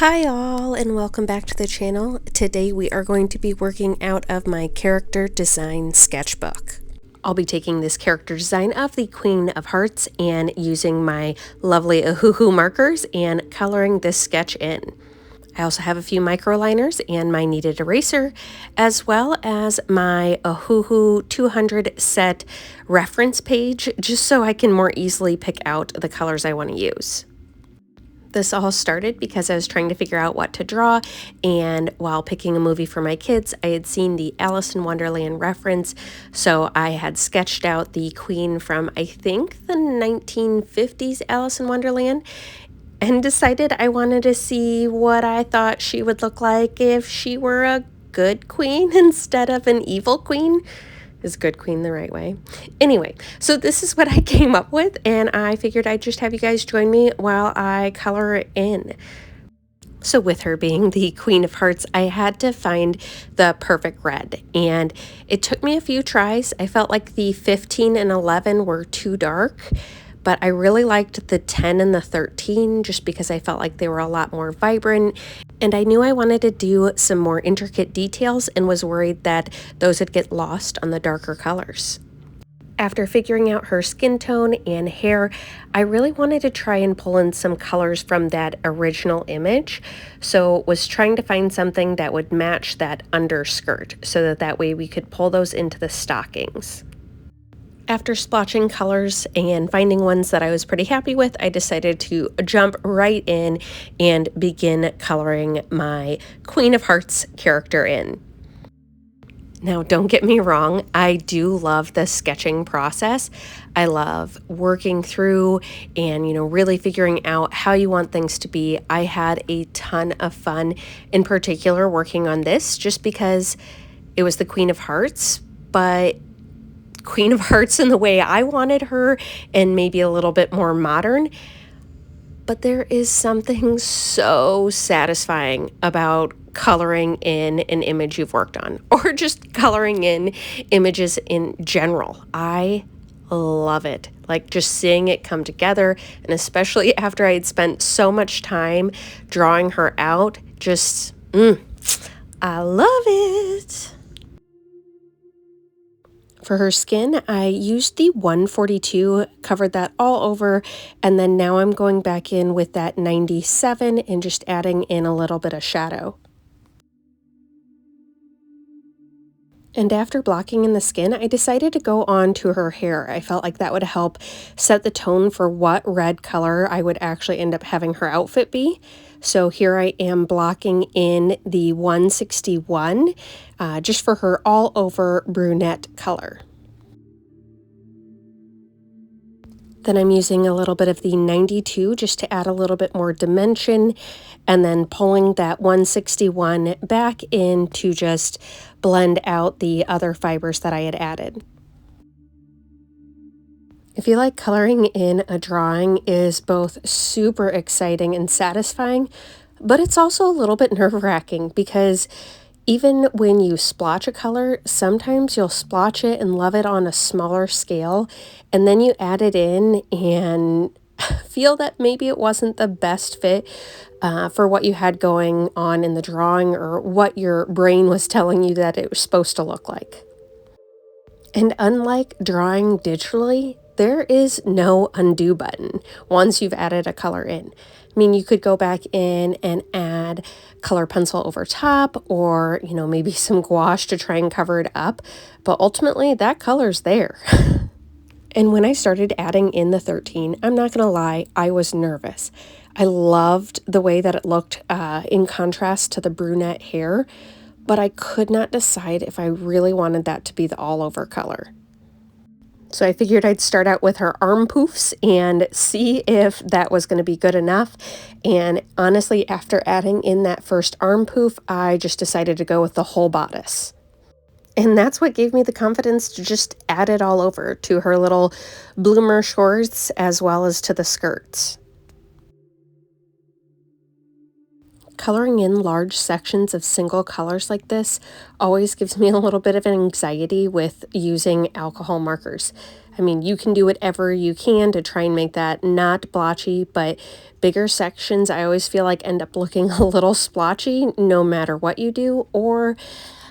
Hi all, and welcome back to the channel. Today we are going to be working out of my character design sketchbook. I'll be taking this character design of the Queen of Hearts and using my lovely Ohuhu markers and coloring this sketch in. I also have a few microliners and my kneaded eraser, as well as my Ohuhu 200 set reference page, just so I can more easily pick out the colors I want to use. This all started because I was trying to figure out what to draw, and while picking a movie for my kids, I had seen the Alice in Wonderland reference, so I had sketched out the queen from, I think, the 1950s Alice in Wonderland, and decided I wanted to see what I thought she would look like if she were a good queen instead of an evil queen. Is good queen the right way? Anyway, so this is what I came up with, and I figured I'd just have you guys join me while I color it in. So with her being the Queen of Hearts, I had to find the perfect red, and it took me a few tries. I felt like the 15 and 11 were too dark, but I really liked the 10 and the 13 just because I felt like they were a lot more vibrant, and I knew I wanted to do some more intricate details and was worried that those would get lost on the darker colors. After figuring out her skin tone and hair, I really wanted to try and pull in some colors from that original image, so was trying to find something that would match that underskirt so that way we could pull those into the stockings. After splotching colors and finding ones that I was pretty happy with, I decided to jump right in and begin coloring my Queen of Hearts character in. Now, don't get me wrong, I do love the sketching process. I love working through and, really figuring out how you want things to be. I had a ton of fun, in particular, working on this just because it was the Queen of Hearts, but Queen of Hearts in the way I wanted her and maybe a little bit more modern. But there is something so satisfying about coloring in an image you've worked on, or just coloring in images in general. I love it. Like just seeing it come together, and especially after I had spent so much time drawing her out, just, I love it. For her skin, I used the 142, covered that all over, and then now I'm going back in with that 97 and just adding in a little bit of shadow. And after blocking in the skin, I decided to go on to her hair. I felt like that would help set the tone for what red color I would actually end up having her outfit be. So here I am blocking in the 161 just for her all over brunette color. Then I'm using a little bit of the 92 just to add a little bit more dimension, and then pulling that 161 back in to just blend out the other fibers that I had added. I feel like coloring in a drawing is both super exciting and satisfying, but it's also a little bit nerve-wracking because even when you splotch a color, sometimes you'll splotch it and love it on a smaller scale, and then you add it in and feel that maybe it wasn't the best fit for what you had going on in the drawing or what your brain was telling you that it was supposed to look like. And unlike drawing digitally, there is no undo button once you've added a color in. I mean, you could go back in and add color pencil over top or, maybe some gouache to try and cover it up, but ultimately that color's there. And when I started adding in the 13, I'm not gonna lie, I was nervous. I loved the way that it looked in contrast to the brunette hair, but I could not decide if I really wanted that to be the all over color. So I figured I'd start out with her arm poofs and see if that was going to be good enough. And honestly, after adding in that first arm poof, I just decided to go with the whole bodice. And that's what gave me the confidence to just add it all over to her little bloomer shorts as well as to the skirts. Coloring in large sections of single colors like this always gives me a little bit of anxiety with using alcohol markers. I mean, you can do whatever you can to try and make that not blotchy, but bigger sections I always feel like end up looking a little splotchy no matter what you do, or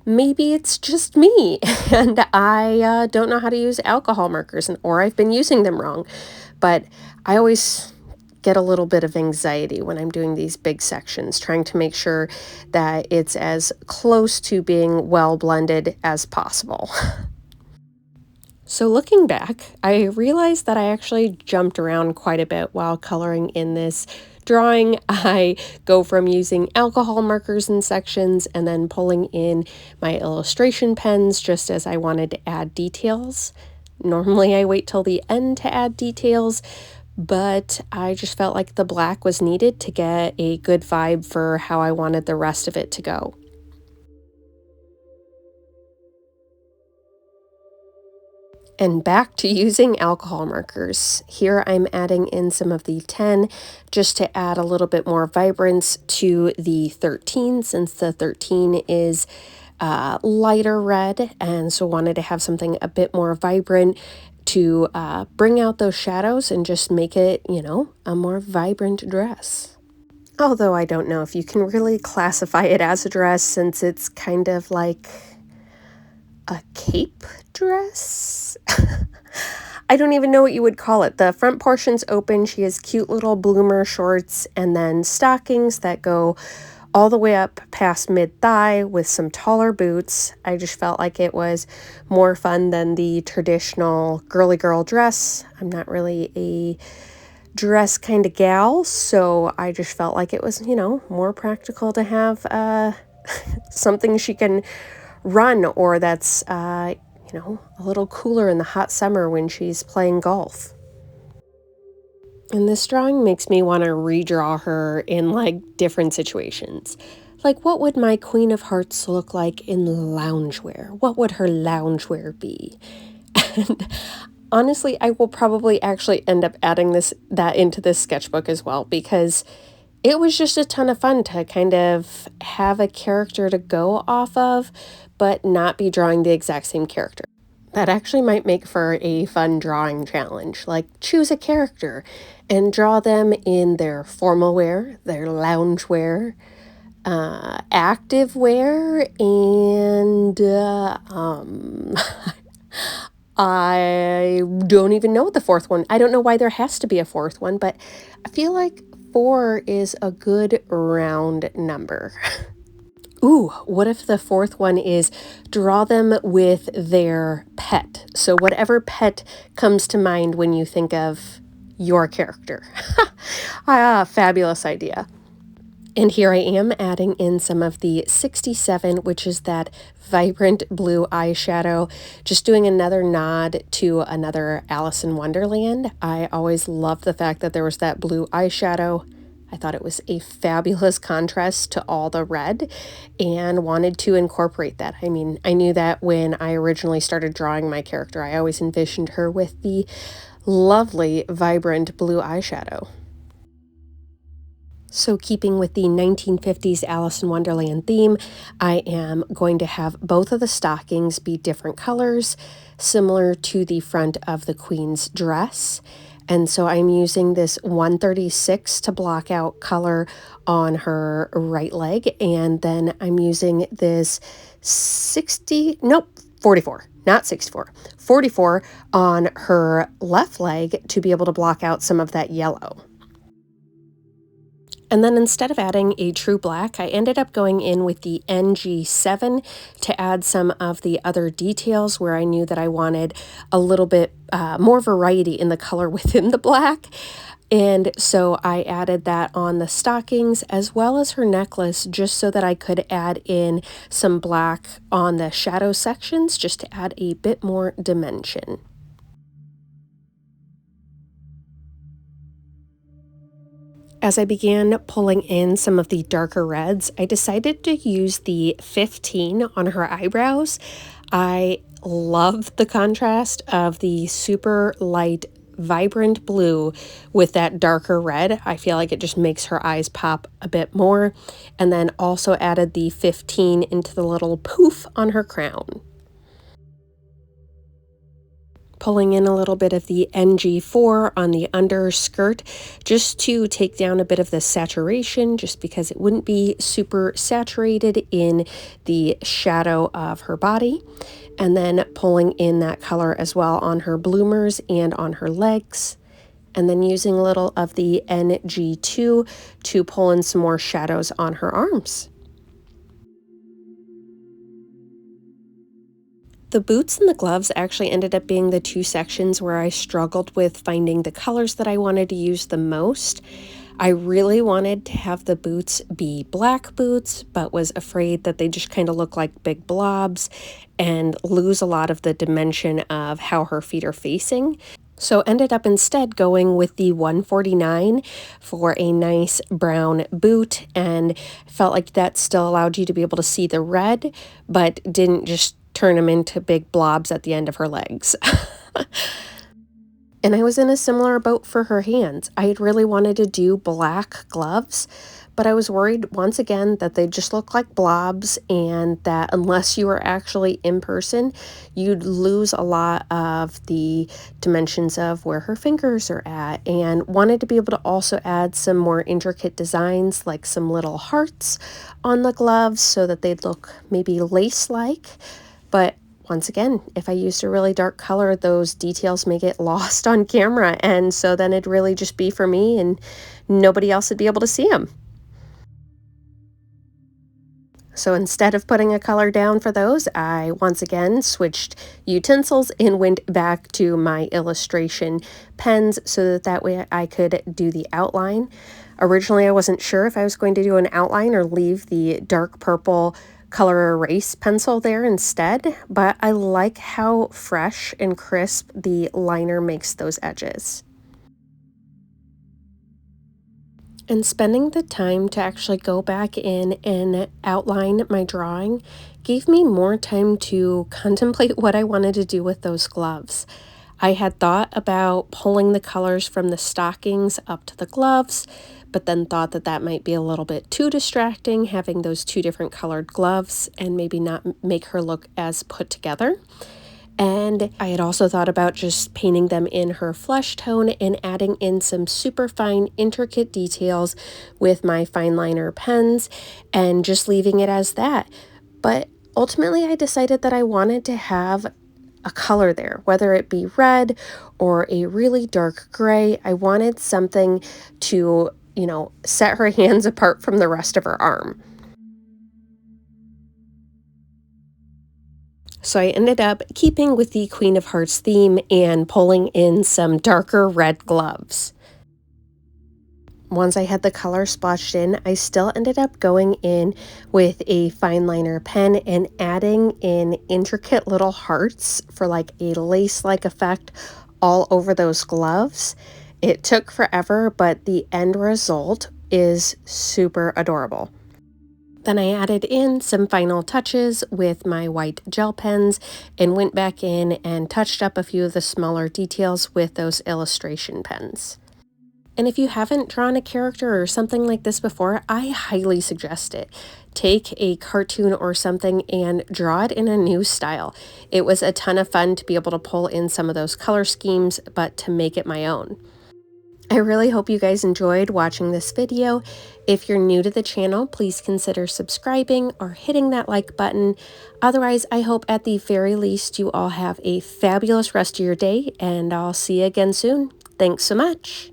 maybe it's just me and I don't know how to use alcohol markers, or I've been using them wrong. But I always get a little bit of anxiety when I'm doing these big sections, trying to make sure that it's as close to being well blended as possible. So looking back, I realized that I actually jumped around quite a bit while coloring in this drawing. I go from using alcohol markers in sections and then pulling in my illustration pens just as I wanted to add details. Normally I wait till the end to add details, but I just felt like the black was needed to get a good vibe for how I wanted the rest of it to go. And back to using alcohol markers. Here I'm adding in some of the 10 just to add a little bit more vibrance to the 13, since the 13 is lighter red, and so wanted to have something a bit more vibrant to bring out those shadows and just make it, you know, a more vibrant dress. Although I don't know if you can really classify it as a dress, since it's kind of like a cape dress? I don't even know what you would call it. The front portion's open. She has cute little bloomer shorts and then stockings that go all the way up past mid-thigh with some taller boots. I just felt like it was more fun than the traditional girly girl dress. I'm not really a dress kind of gal, so I just felt like it was, you know, more practical to have something she can run, or that's you know, a little cooler in the hot summer when she's playing golf. And this drawing makes me want to redraw her in like different situations. Like, what would my Queen of Hearts look like in loungewear? What would her loungewear be? And honestly, I will probably actually end up adding that into this sketchbook as well, because it was just a ton of fun to kind of have a character to go off of, but not be drawing the exact same character. That actually might make for a fun drawing challenge. Like, choose a character and draw them in their formal wear, their lounge wear, active wear, and I don't even know the fourth one. I don't know why there has to be a fourth one, but I feel like 4 is a good round number. Ooh, what if the fourth one is draw them with their pet? So whatever pet comes to mind when you think of your character. Fabulous idea. And here I am adding in some of the 67, which is that vibrant blue eyeshadow, just doing another nod to another Alice in Wonderland. I always loved the fact that there was that blue eyeshadow. I thought it was a fabulous contrast to all the red and wanted to incorporate that. I mean, I knew that when I originally started drawing my character, I always envisioned her with the lovely, vibrant blue eyeshadow. So keeping with the 1950s Alice in Wonderland theme, I am going to have both of the stockings be different colors, similar to the front of the Queen's dress. And so I'm using this 136 to block out color on her right leg. And then I'm using this 44, not 64, 44 on her left leg to be able to block out some of that yellow. And then instead of adding a true black, I ended up going in with the NG7 to add some of the other details where I knew that I wanted a little bit more variety in the color within the black. And so I added that on the stockings as well as her necklace, just so that I could add in some black on the shadow sections just to add a bit more dimension. As I began pulling in some of the darker reds, I decided to use the 15 on her eyebrows. I love the contrast of the super light, vibrant blue with that darker red. I feel like it just makes her eyes pop a bit more. And then also added the 15 into the little poof on her crown. pulling in a little bit of the NG4 on the underskirt just to take down a bit of the saturation, just because it wouldn't be super saturated in the shadow of her body. And then pulling in that color as well on her bloomers and on her legs. And then using a little of the NG2 to pull in some more shadows on her arms. The boots and the gloves actually ended up being the two sections where I struggled with finding the colors that I wanted to use the most. I really wanted to have the boots be black boots, but was afraid that they just kind of look like big blobs and lose a lot of the dimension of how her feet are facing. So ended up instead going with the 149 for a nice brown boot, and felt like that still allowed you to be able to see the red, but didn't just turn them into big blobs at the end of her legs. And I was in a similar boat for her hands. I had really wanted to do black gloves, but I was worried once again that they just look like blobs, and that unless you were actually in person, you'd lose a lot of the dimensions of where her fingers are at, and wanted to be able to also add some more intricate designs like some little hearts on the gloves so that they'd look maybe lace-like. But once again, if I used a really dark color, those details may get lost on camera, and so then it'd really just be for me and nobody else would be able to see them. So instead of putting a color down for those, I once again switched utensils and went back to my illustration pens so that way I could do the outline. Originally, I wasn't sure if I was going to do an outline or leave the dark purple color erase pencil there instead, but I like how fresh and crisp the liner makes those edges. And spending the time to actually go back in and outline my drawing gave me more time to contemplate what I wanted to do with those gloves. I had thought about pulling the colors from the stockings up to the gloves, but then thought that that might be a little bit too distracting, having those two different colored gloves, and maybe not make her look as put together. And I had also thought about just painting them in her flesh tone and adding in some super fine, intricate details with my fine liner pens and just leaving it as that. But ultimately, I decided that I wanted to have a color there, whether it be red or a really dark gray. I wanted something to, set her hands apart from the rest of her arm. So I ended up keeping with the Queen of Hearts theme and pulling in some darker red gloves. Once I had the color splotched in, I still ended up going in with a fine liner pen and adding in intricate little hearts for like a lace-like effect all over those gloves. It took forever, but the end result is super adorable. Then I added in some final touches with my white gel pens and went back in and touched up a few of the smaller details with those illustration pens. And if you haven't drawn a character or something like this before, I highly suggest it. Take a cartoon or something and draw it in a new style. It was a ton of fun to be able to pull in some of those color schemes, but to make it my own. I really hope you guys enjoyed watching this video. If you're new to the channel, please consider subscribing or hitting that like button. Otherwise, I hope at the very least you all have a fabulous rest of your day, and I'll see you again soon. Thanks so much.